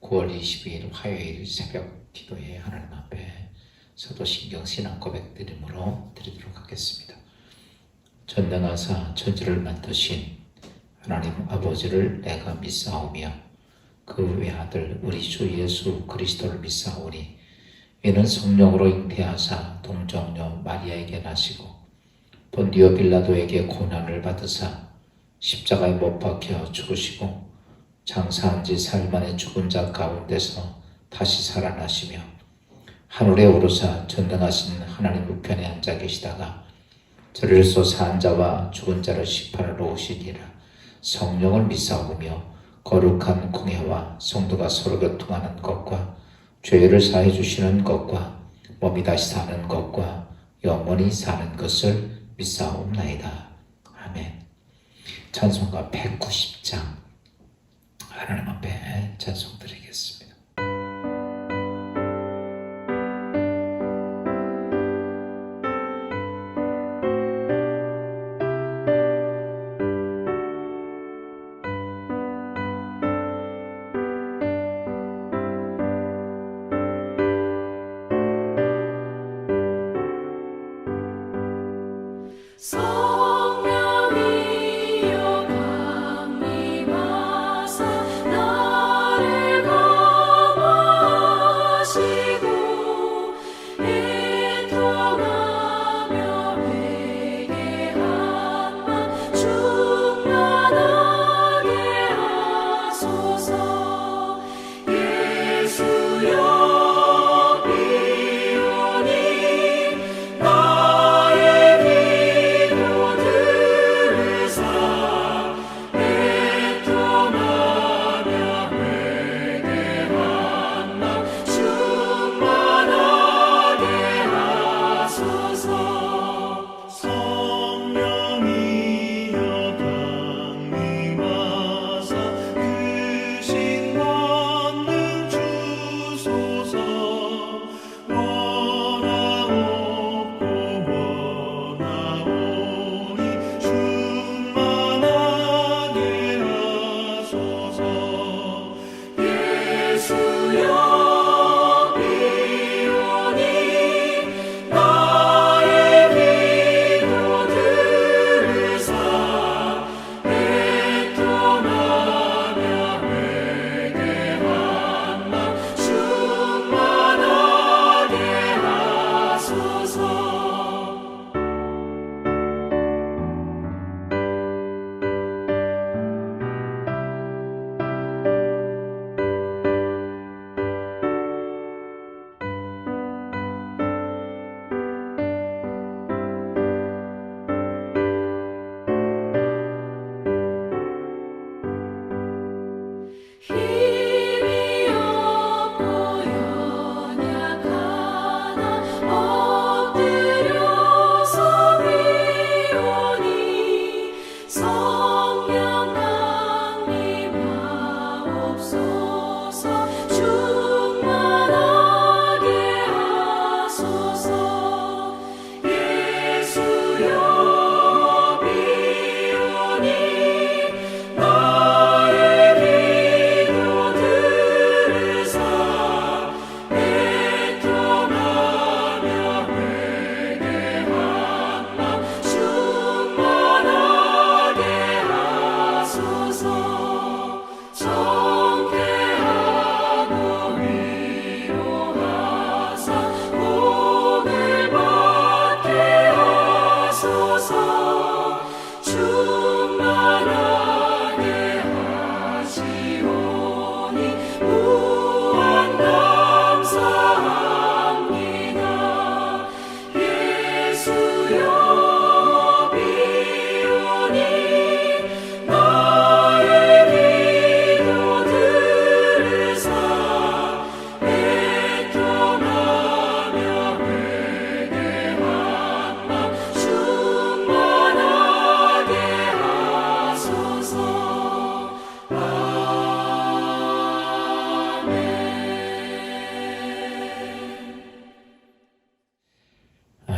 9월 22일 화요일 새벽 기도에 하나님 앞에 사도신경 신앙 고백 드림으로 드리도록 하겠습니다. 전능하사 천지를 만드신 하나님 아버지를 내가 믿사오며 그 외아들 우리 주 예수 그리스도를 믿사오니 이는 성령으로 잉태하사 동정녀 마리아에게 나시고 본디오 빌라도에게 고난을 받으사 십자가에 못 박혀 죽으시고 장사한 지 사흘 만에 죽은 자 가운데서 다시 살아나시며 하늘에 오르사 전능하신 하나님 우편에 앉아 계시다가 저를 쏘사 자와 죽은 자를 심판하러 오시리라. 성령을 믿사오며 거룩한 공회와 성도가 서로 교통하는 것과 죄를 사해 주시는 것과 몸이 다시 사는 것과 영원히 사는 것을 믿사옵나이다. 아멘. 찬송가 190장 하나님 앞에 찬송드리겠습니다. 성령이여 강림하사 나를 감화하시고 애통하며 회개함만 충만하게 하소서. 예수여 힘이 없고 연약하나 엎드려서 비오니 성령 강림하옵소서. 충만하게 하소서. 예수여 비오니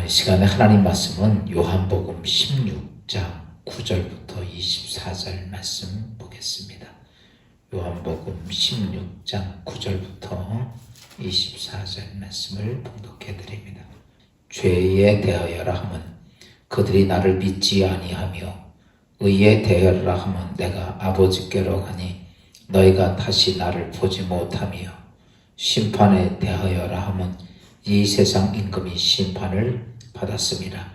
이 시간에 하나님 말씀은 요한복음 16장 9절부터 24절 말씀 보겠습니다. 요한복음 16장 9절부터 24절 말씀을 봉독해 드립니다. 죄에 대하여라 하면 그들이 나를 믿지 아니하며 의에 대하여라 하면 내가 아버지께로 가니 너희가 다시 나를 보지 못하며 심판에 대하여라 하면 이 세상 임금이 심판을 받았습니다.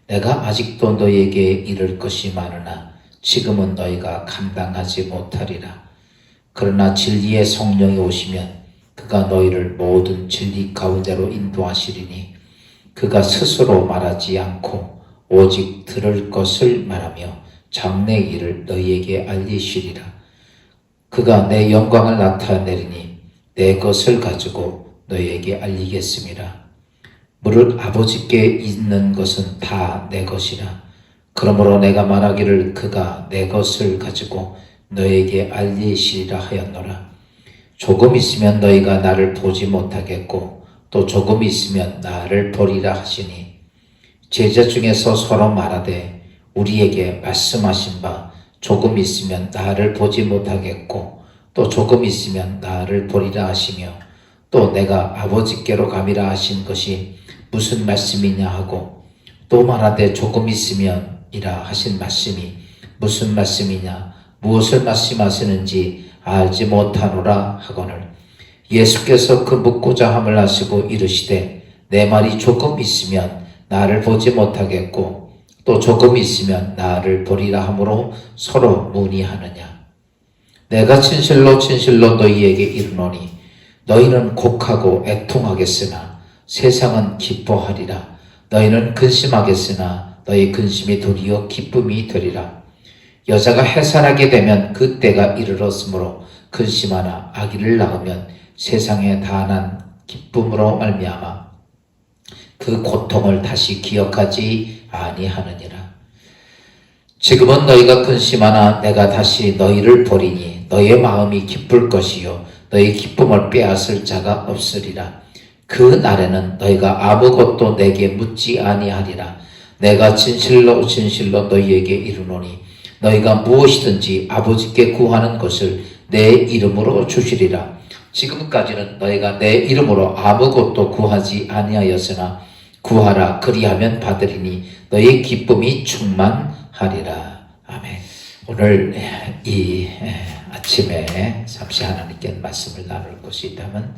내가 아직도 너희에게 이를 것이 많으나 지금은 너희가 감당하지 못하리라. 그러나 진리의 성령이 오시면 그가 너희를 모든 진리 가운데로 인도하시리니 그가 스스로 말하지 않고 오직 들을 것을 말하며 장래 일을 너희에게 알리시리라. 그가 내 영광을 나타내리니 내 것을 가지고 너희에게 알리겠습니다. 무릇 아버지께 있는 것은 다 내 것이라. 그러므로 내가 말하기를 그가 내 것을 가지고 너희에게 알리시리라 하였노라. 조금 있으면 너희가 나를 보지 못하겠고 또 조금 있으면 나를 보리라 하시니 제자 중에서 서로 말하되 우리에게 말씀하신 바 조금 있으면 나를 보지 못하겠고 또 조금 있으면 나를 보리라 하시며 또 내가 아버지께로 가미라 하신 것이 무슨 말씀이냐 하고 또 말하되 조금 있으면 이라 하신 말씀이 무슨 말씀이냐 무엇을 말씀하시는지 알지 못하노라 하거늘 예수께서 그 묻고자 함을 아시고 이르시되 내 말이 조금 있으면 나를 보지 못하겠고 또 조금 있으면 나를 보리라 하므로 서로 문의하느냐. 내가 진실로 진실로 너희에게 이르노니 너희는 곡하고 애통하겠으나 세상은 기뻐하리라. 너희는 근심하겠으나 너희 근심이 도리어 기쁨이 되리라. 여자가 해산하게 되면 그 때가 이르렀으므로 근심하나 아기를 낳으면 세상에 다한 기쁨으로 말미암아 그 고통을 다시 기억하지 아니하느니라. 지금은 너희가 근심하나 내가 다시 너희를 보리니 너희의 마음이 기쁠 것이요 너희 기쁨을 빼앗을 자가 없으리라. 그 날에는 너희가 아무것도 내게 묻지 아니하리라. 내가 진실로 진실로 너희에게 이르노니 너희가 무엇이든지 아버지께 구하는 것을 내 이름으로 주시리라. 지금까지는 너희가 내 이름으로 아무것도 구하지 아니하였으나 구하라 그리하면 받으리니 너희 기쁨이 충만하리라. 아멘. 오늘 이 아침에 잠시 하나님께 말씀을 나눌 것이 있다면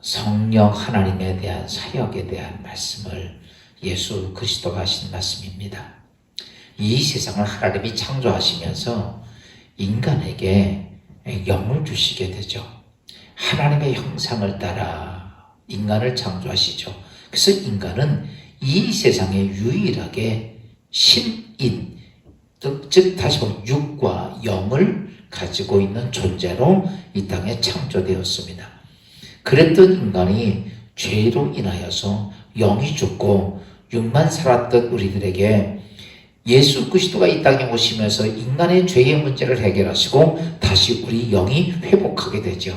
성령 하나님에 대한 사역에 대한 말씀을 예수 그리스도가 하신 말씀입니다. 이 세상을 하나님이 창조하시면서 인간에게 영을 주시게 되죠. 하나님의 형상을 따라 인간을 창조하시죠. 그래서 인간은 이 세상에 유일하게 신인, 즉 다시 말하면 육과 영을 가지고 있는 존재로 이 땅에 창조되었습니다. 그랬던 인간이 죄로 인하여서 영이 죽고 육만 살았던 우리들에게 예수 그리스도가 이 땅에 오시면서 인간의 죄의 문제를 해결하시고 다시 우리 영이 회복하게 되죠.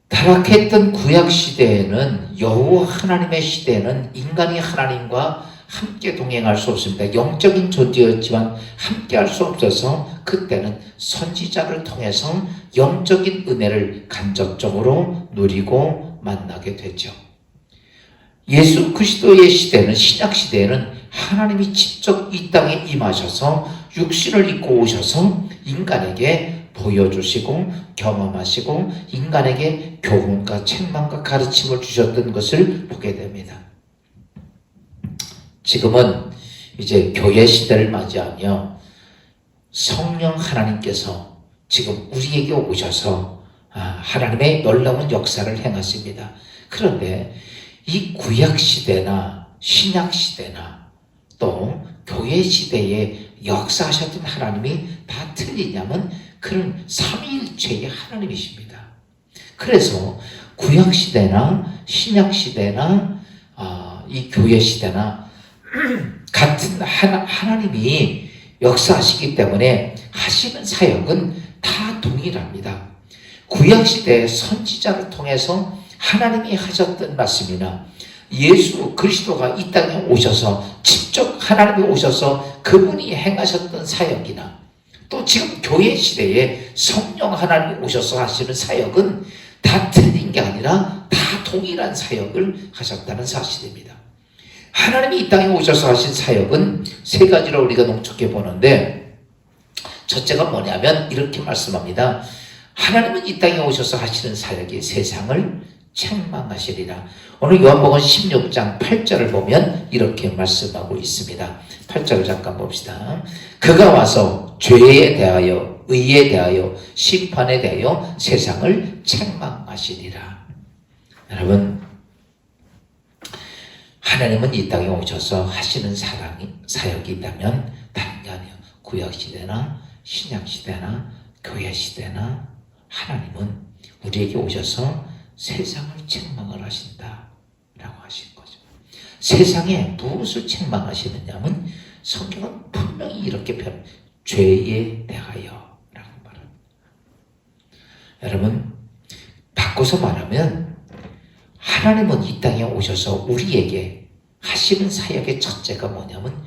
타락했던 구약시대에는 여호와 하나님의 시대에는 인간이 하나님과 함께 동행할 수 없습니다. 영적인 존재였지만 함께 할 수 없어서 그때는 선지자를 통해서 영적인 은혜를 간접적으로 누리고 만나게 되죠. 예수 그리스도의 시대는 신약 시대에는 하나님이 직접 이 땅에 임하셔서 육신을 입고 오셔서 인간에게 보여주시고 경험하시고 인간에게 교훈과 책망과 가르침을 주셨던 것을 보게 됩니다. 지금은 이제 교회 시대를 맞이하며 성령 하나님께서 지금 우리에게 오셔서 하나님의 놀라운 역사를 행하십니다. 그런데 이 구약 시대나 신약 시대나 또 교회 시대에 역사하셨던 하나님이 다 틀리냐면 그런 삼위일체의 하나님이십니다. 그래서 구약 시대나 신약 시대나 이 교회 시대나 같은 하나님이 역사하시기 때문에 하시는 사역은 다 동일합니다. 구약 시대의 선지자를 통해서 하나님이 하셨던 말씀이나 예수 그리스도가 이 땅에 오셔서 직접 하나님이 오셔서 그분이 행하셨던 사역이나 또 지금 교회 시대에 성령 하나님이 오셔서 하시는 사역은 다 틀린 게 아니라 다 동일한 사역을 하셨다는 사실입니다. 하나님이 이 땅에 오셔서 하신 사역은 세 가지로 우리가 농축해 보는데, 첫째가 뭐냐면 이렇게 말씀합니다. 하나님은 이 땅에 오셔서 하시는 사역이 세상을 책망하시리라. 오늘 요한복음 16장 8절을 보면 이렇게 말씀하고 있습니다. 8절을 잠깐 봅시다. 그가 와서 죄에 대하여, 의에 대하여, 심판에 대하여 세상을 책망하시리라. 여러분, 하나님은 이 땅에 오셔서 하시는 사역이 있다면 다른 게 아니에요. 구약시대나 신약시대나 교회시대나 하나님은 우리에게 오셔서 세상을 책망을 하신다라고 하신 거죠. 세상에 무엇을 책망하시느냐면 성경은 분명히 이렇게 죄에 대하여 라고 말합니다. 여러분, 바꿔서 말하면 하나님은 이 땅에 오셔서 우리에게 하시는 사역의 첫째가 뭐냐면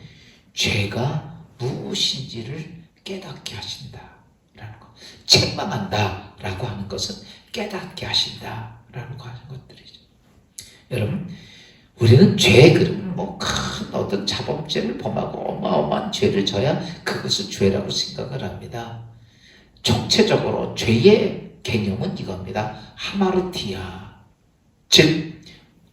죄가 무엇인지를 깨닫게 하신다라는 것. 책망한다라고 하는 것은 깨닫게 하신다라는 거 하는 것들이죠. 여러분, 우리는 죄 그러면 큰 어떤 자범죄를 범하고 어마어마한 죄를 져야 그것을 죄라고 생각을 합니다. 총체적으로 죄의 개념은 이겁니다. 하마르티아, 즉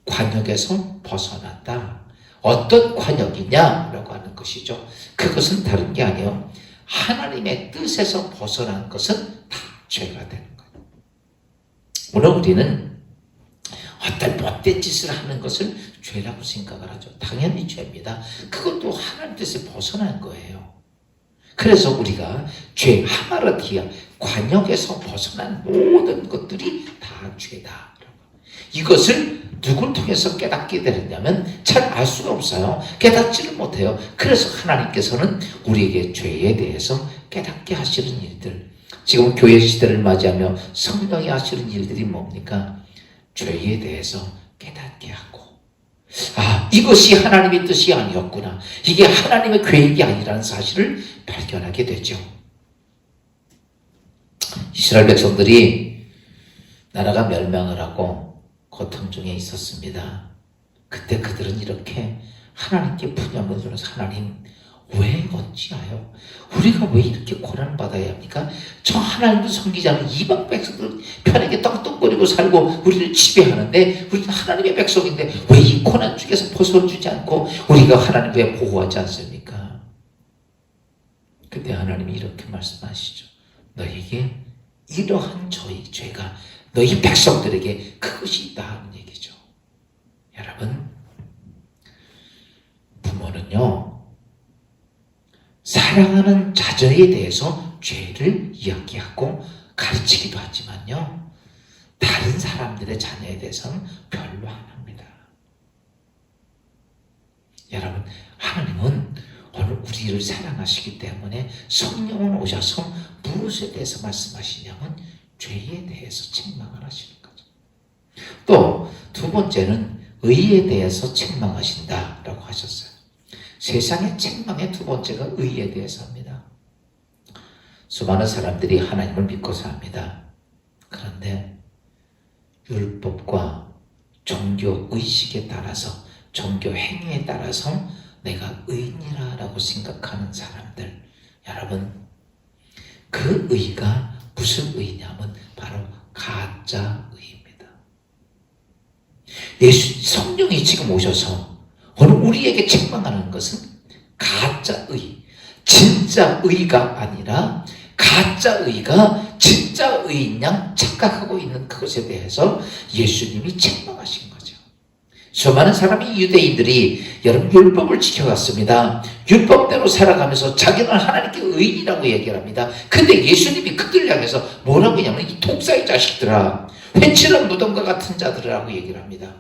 관역에서 벗어난다. 어떤 관역이냐라고 하는 것이죠. 그것은 다른 게 아니에요. 하나님의 뜻에서 벗어난 것은 다 죄가 되는 거예요. 오늘 우리는 어떤 못된 짓을 하는 것을 죄라고 생각을 하죠. 당연히 죄입니다. 그것도 하나님 뜻에 벗어난 거예요. 그래서 우리가 죄, 하마르티아, 관역에서 벗어난 모든 것들이 다 죄다. 이것을 누굴 통해서 깨닫게 되느냐면 잘 알 수가 없어요. 깨닫지를 못해요. 그래서 하나님께서는 우리에게 죄에 대해서 깨닫게 하시는 일들, 지금 교회 시대를 맞이하며 성령이 하시는 일들이 뭡니까? 죄에 대해서 깨닫게 하고, 이것이 하나님의 뜻이 아니었구나, 이게 하나님의 계획이 아니라는 사실을 발견하게 되죠. 이스라엘 백성들이 나라가 멸망을 하고 고통 중에 있었습니다. 그때 그들은 이렇게 하나님께 푸념을 들어서, 하나님 왜 어찌하여 우리가 왜 이렇게 고난을 받아야 합니까? 저 하나님도 섬기지 않은 이방 백성들 편하게 떵떵거리고 살고 우리를 지배하는데, 우리는 하나님의 백성인데 왜 이 고난 중에서 벗어주지 않고 우리가 하나님 왜 보호하지 않습니까? 그때 하나님이 이렇게 말씀하시죠. 너에게 이러한 죄가 너희 백성들에게 그것이 있다 하는 얘기죠. 여러분, 부모는요, 사랑하는 자녀에 대해서 죄를 이야기하고 가르치기도 하지만요, 다른 사람들의 자녀에 대해서는 별로 안 합니다. 여러분, 하나님은 오늘 우리를 사랑하시기 때문에 성령은 오셔서 무엇에 대해서 말씀하시냐면 죄에 대해서 책망을 하시는 거죠. 또 두 번째는 의에 대해서 책망하신다라고 하셨어요. 세상의 책망의 두 번째가 의에 대해서 합니다. 수많은 사람들이 하나님을 믿고 삽니다. 그런데 율법과 종교 의식에 따라서, 종교 행위에 따라서 내가 의인이라고 생각하는 사람들, 여러분, 그 의가 무슨 의냐면 바로 가짜 의입니다. 성령이 지금 오셔서 오늘 우리에게 책망하는 것은 가짜 의, 진짜 의가 아니라 가짜 의가 진짜 의인 양 착각하고 있는 그것에 대해서 예수님이 책망하신 거죠. 수많은 사람이, 유대인들이 여러분 율법을 지켜갔습니다. 율법대로 살아가면서 자기는 하나님께 의인이라고 얘기를 합니다. 근데 예수님이 그들 향해서 뭐라고 하냐면 이 독사의 자식들아, 회칠한 무덤과 같은 자들이라고 얘기를 합니다.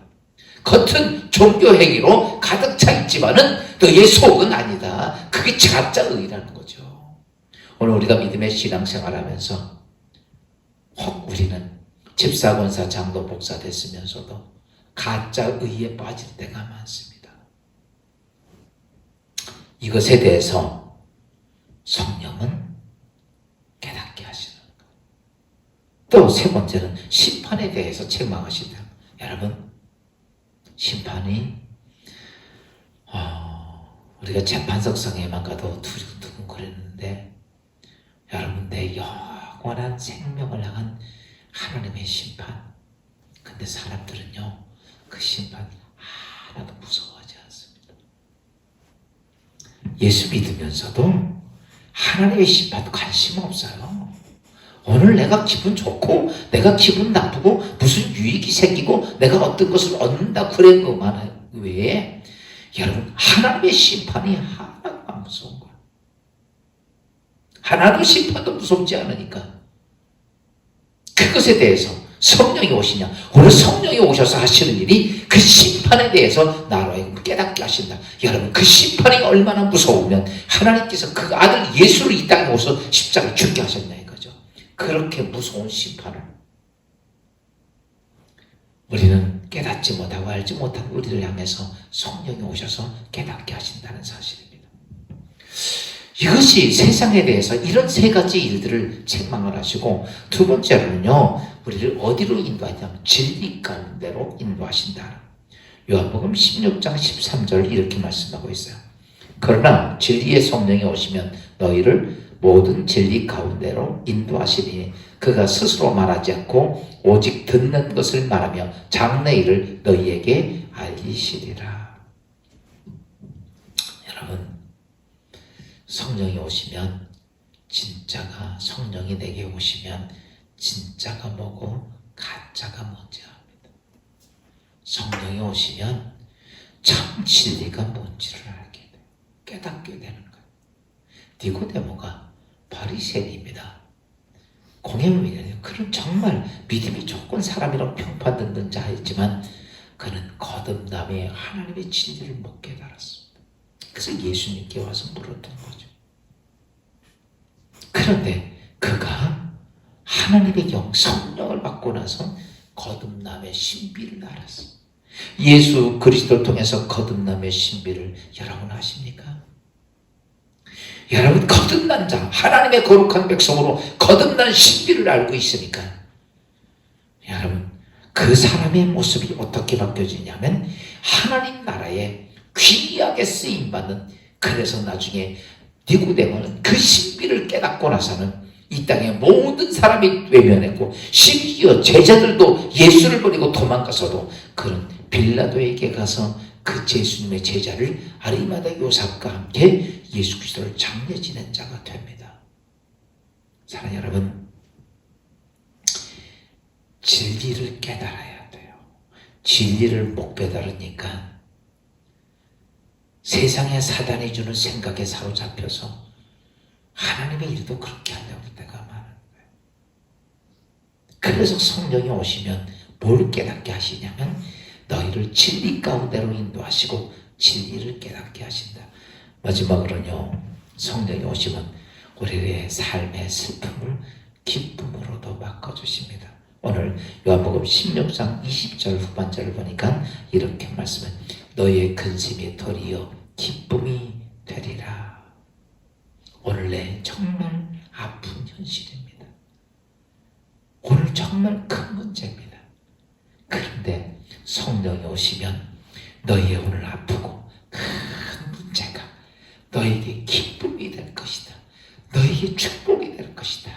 겉은 종교 행위로 가득 차 있지만은 너의 속은 아니다. 그게 가짜 의라는 거죠. 오늘 우리가 믿음의 신앙생활하면서 혹 우리는 집사, 권사, 장로, 목사 됐으면서도 가짜 의에 빠질 때가 많습니다. 이것에 대해서 성령은 또 세 번째는 심판에 대해서 책망하신다. 여러분, 심판이 우리가 재판석상에만 가도 두근두근거리는데, 여러분, 내 영원한 생명을 향한 하나님의 심판. 근데 사람들은요, 그 심판 하나도 무서워하지 않습니다. 예수 믿으면서도 하나님의 심판 관심 없어요. 오늘 내가 기분 좋고 내가 기분 나쁘고 무슨 유익이 생기고 내가 어떤 것을 얻는다 그런 것만 외에, 여러분, 하나님의 심판이 하나도 안 무서운 거예요. 하나님의 심판도 무섭지 않으니까 그것에 대해서 성령이 오시냐, 오늘 성령이 오셔서 하시는 일이 그 심판에 대해서 나로 깨닫게 하신다. 여러분, 그 심판이 얼마나 무서우면 하나님께서 그 아들 예수를 이 땅에 오셔서 십자가에 죽게 하셨냐 이거죠. 그렇게 무서운 심판을 우리는 깨닫지 못하고 알지 못한 우리를 향해서 성령이 오셔서 깨닫게 하신다는 사실입니다. 이것이 세상에 대해서 이런 세 가지 일들을 책망을 하시고, 두 번째로는요, 우리를 어디로 인도하냐면 진리 가운데로 인도하신다. 요한복음 16장 13절 이렇게 말씀하고 있어요. 그러나 진리의 성령이 오시면 너희를 모든 진리 가운데로 인도하시니 그가 스스로 말하지 않고 오직 듣는 것을 말하며 장래 일을 너희에게 알리시리라. 여러분, 성령이 오시면, 진짜가, 성령이 내게 오시면 진짜가 뭐고 가짜가 뭔지 압니다. 성령이 오시면 참 진리가 뭔지를 알게 돼요. 깨닫게 되는 거예요. 니고데모가 바리새인입니다. 공회원이에요. 그는 정말 믿음이 좋은 사람이라고 평판듣는 자였지만 그는 거듭남에 하나님의 진리를 못 깨달았습니다. 그래서 예수님께 와서 물었던 거죠. 그런데 그가 하나님의 성령을 받고 나서 거듭남의 신비를 알았어요. 예수 그리스도를 통해서 거듭남의 신비를 여러분 아십니까? 여러분, 거듭난 자, 하나님의 거룩한 백성으로 거듭난 신비를 알고 있으니까, 여러분, 그 사람의 모습이 어떻게 바뀌어지냐면 하나님 나라에 귀하게 쓰임받는, 그래서 나중에 니고데모는 그 신비를 깨닫고 나서는 이 땅의 모든 사람이 외면했고, 심지어 제자들도 예수를 버리고 도망가서도 그는 빌라도에게 가서 그 예수님의 제자를 아리마다 요셉과 함께 예수 그리스도를 장례 지낸 자가 됩니다. 사랑하는 여러분, 진리를 깨달아야 돼요. 진리를 못 깨달으니까 세상에 사단이 주는 생각에 사로잡혀서 하나님의 일도 그렇게 하려고 할 때가 많은 거예요. 그래서 성령이 오시면 뭘 깨닫게 하시냐면 너희를 진리 가운데로 인도하시고 진리를 깨닫게 하신다. 마지막으로는요, 성령이 오시면 우리의 삶의 슬픔을 기쁨으로도 바꿔주십니다. 오늘 요한복음 16장 20절 후반절을 보니까 이렇게 말씀해, 너희의 근심이 덜이여 기쁨이 되리라. 오늘 내 정말 아픈 현실입니다. 오늘 정말 큰 문제입니다. 그런데 성령이 오시면 너희의 오늘 아프고 큰 문제가 너에게 기쁨이 될 것이다. 너에게 축복이 될 것이다.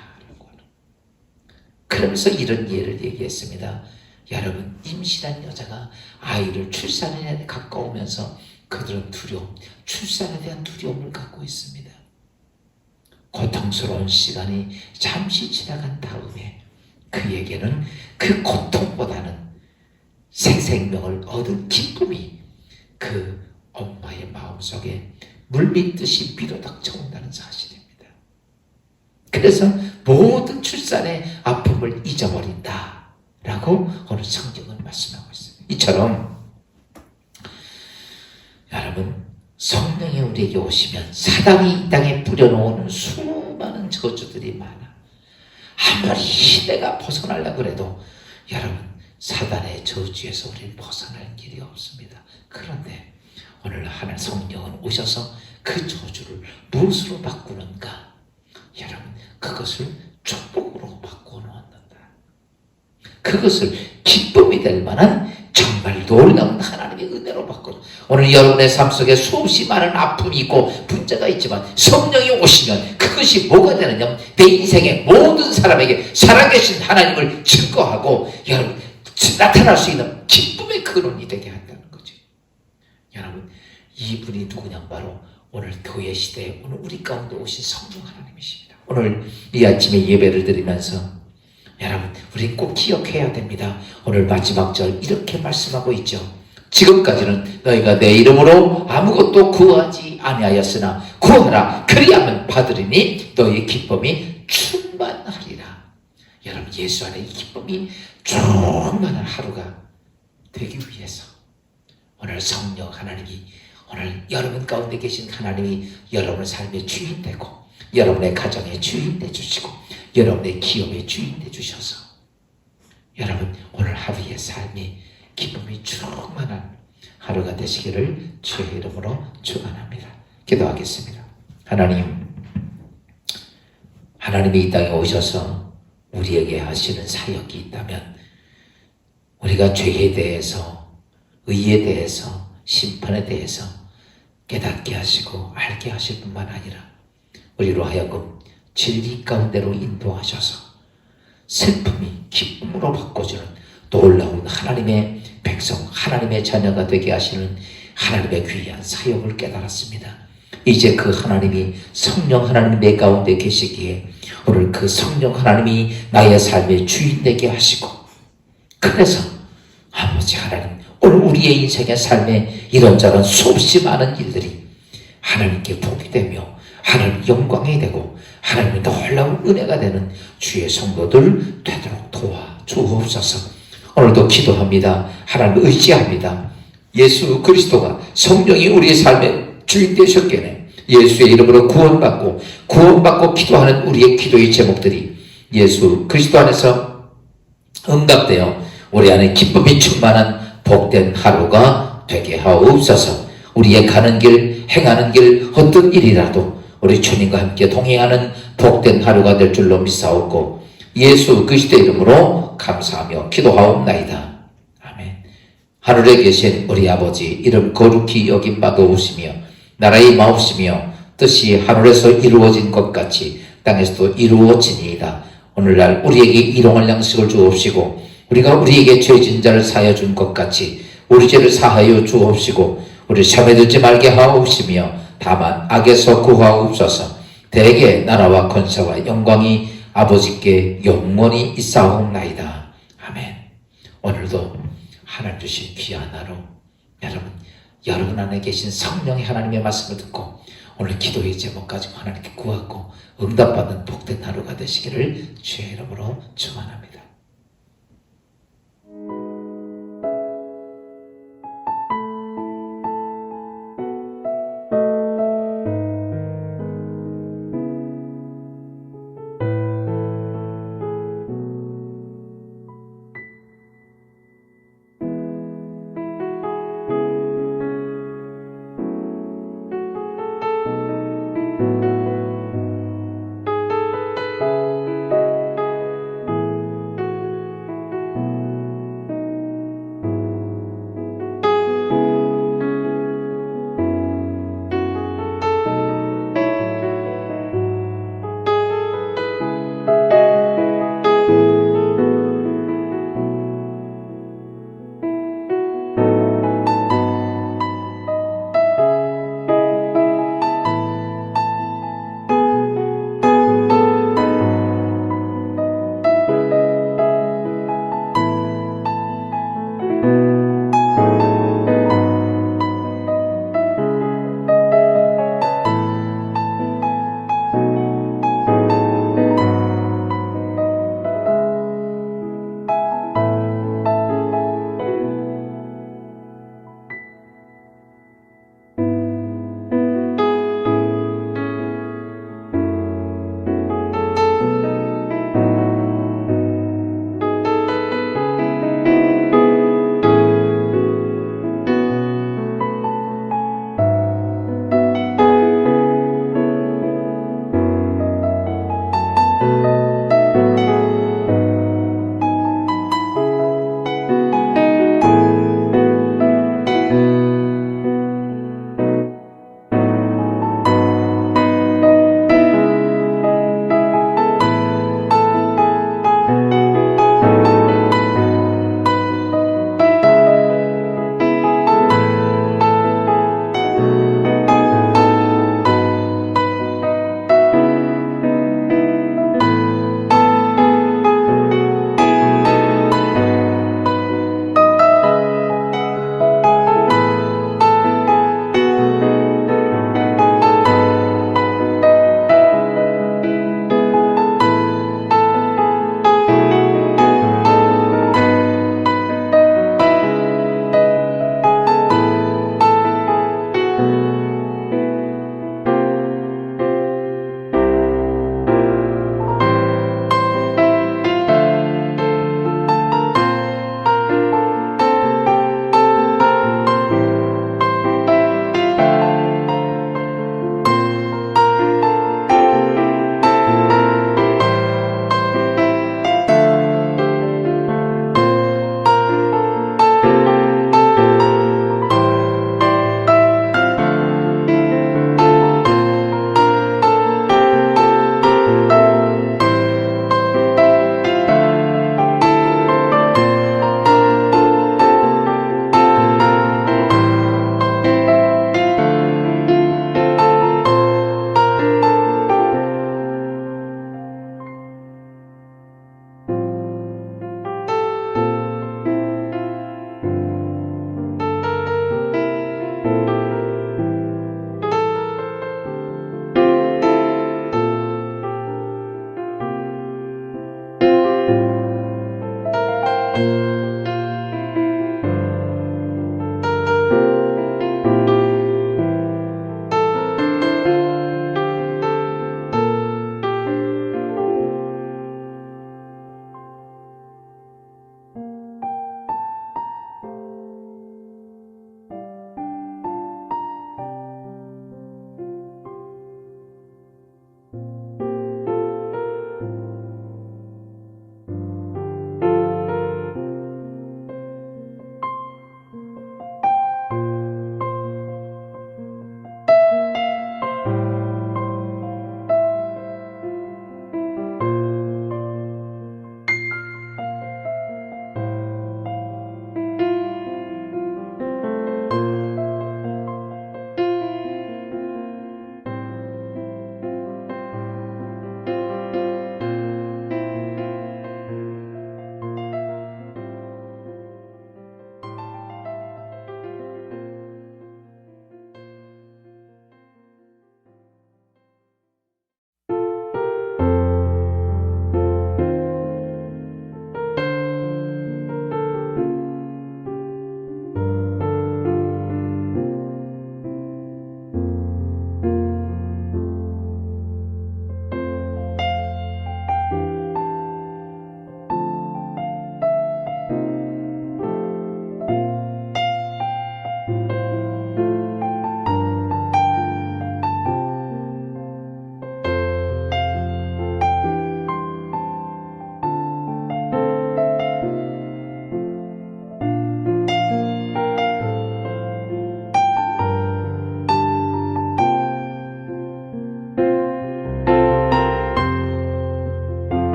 그러면서 이런 예를 얘기했습니다. 여러분, 임신한 여자가 아이를 출산에 가까우면서 그들은 출산에 대한 두려움을 갖고 있습니다. 고통스러운 시간이 잠시 지나간 다음에 그에게는 그 고통보다는 새 생명을 얻은 기쁨이 그 엄마의 마음속에 물밀듯이 밀어닥쳐 온다는 사실입니다. 그래서 모든 출산의 아픔을 잊어버린다 라고 오늘 성경은 말씀하고 있습니다. 이처럼 여러분, 성령이 우리에게 오시면 사단이 이 땅에 뿌려놓은 수많은 저주들이 많아. 아무리 내가 벗어나려고 해도 여러분, 사단의 저주에서 우리는 벗어날 길이 없습니다. 그런데 오늘 하나님 성령은 오셔서 그 저주를 무엇으로 바꾸는가? 여러분, 그것을 축복으로 바꾸어 놓는다. 그것을 기쁨이 될 만한 정말 놀라운 하나님의 은혜로 바꿔. 오늘 여러분의 삶 속에 수없이 많은 아픔이 있고 문제가 있지만 성령이 오시면 그것이 뭐가 되느냐, 내 인생의 모든 사람에게 살아계신 하나님을 증거하고 여러분 나타날 수 있는 기쁨의 근원이 되게 한다는 거죠. 여러분, 이분이 누구냐? 바로 오늘 교회 시대에 오늘 우리 가운데 오신 성령 하나님이십니다. 오늘 이 아침에 예배를 드리면서 여러분, 우리 꼭 기억해야 됩니다. 오늘 마지막 절 이렇게 말씀하고 있죠. 지금까지는 너희가 내 이름으로 아무것도 구하지 아니하였으나 구하라, 그리하면 받으리니 너희 기쁨이 충만하리라. 여러분, 예수 안에 이 기쁨이 충만한 하루가 되기 위해서 오늘 성령 하나님이, 오늘 여러분 가운데 계신 하나님이 여러분의 삶의 주인 되고 여러분의 가정의 주인 되주시고 여러분의 기업의 주인 되주셔서 여러분 오늘 하루의 삶이 기쁨이 충만한 하루가 되시기를 주의 이름으로 축원합니다. 기도하겠습니다. 하나님이 이 땅에 오셔서 우리에게 하시는 사역이 있다면 우리가 죄에 대해서, 의에 대해서, 심판에 대해서 깨닫게 하시고 알게 하실 뿐만 아니라 우리로 하여금 진리 가운데로 인도하셔서 슬픔이 기쁨으로 바꿔주는 놀라운 하나님의 백성, 하나님의 자녀가 되게 하시는 하나님의 귀한 사역을 깨달았습니다. 이제 그 하나님이, 성령 하나님 내 가운데 계시기에 오늘 그 성령 하나님이 나의 삶의 주인 되게 하시고, 그래서 아버지 하나님, 오늘 우리의 인생의 삶에 이런저런 수없이 많은 일들이 하나님께 복이 되며 하나님 영광이 되고 하나님의 놀라운 은혜가 되는 주의 성도들 되도록 도와주옵소서. 오늘도 기도합니다. 하나님 의지합니다. 예수 그리스도가, 성령이 우리의 삶의 주인 되셨기에 예수의 이름으로 구원받고 기도하는 우리의 기도의 제목들이 예수 그리스도 안에서 응답되어 우리 안에 기쁨이 충만한 복된 하루가 되게 하옵소서. 우리의 가는 길, 행하는 길, 어떤 일이라도 우리 주님과 함께 동행하는 복된 하루가 될 줄로 믿사옵고 예수 그리스도의 이름으로 감사하며 기도하옵나이다. 아멘. 하늘에 계신 우리 아버지, 이름 거룩히 여김 받아오시며 나라의 마옵시며 뜻이 하늘에서 이루어진 것 같이 땅에서도 이루어지니이다. 오늘날 우리에게 일용할 양식을 주옵시고 우리가 우리에게 죄진 자를 사하여 준 것 같이 우리 죄를 사하여 주옵시고 우리 시험에 들지 말게 하옵시며 다만 악에서 구하옵소서. 대개 나라와 권세와 영광이 아버지께 영원히 있사옵나이다. 아멘. 오늘도 하나님 주신 귀한 하루, 여러분 안에 계신 성령의 하나님의 말씀을 듣고 오늘 기도의 제목 가지고 하나님께 구하고 응답받는 복된 하루가 되시기를 주의 이름으로 축원합니다.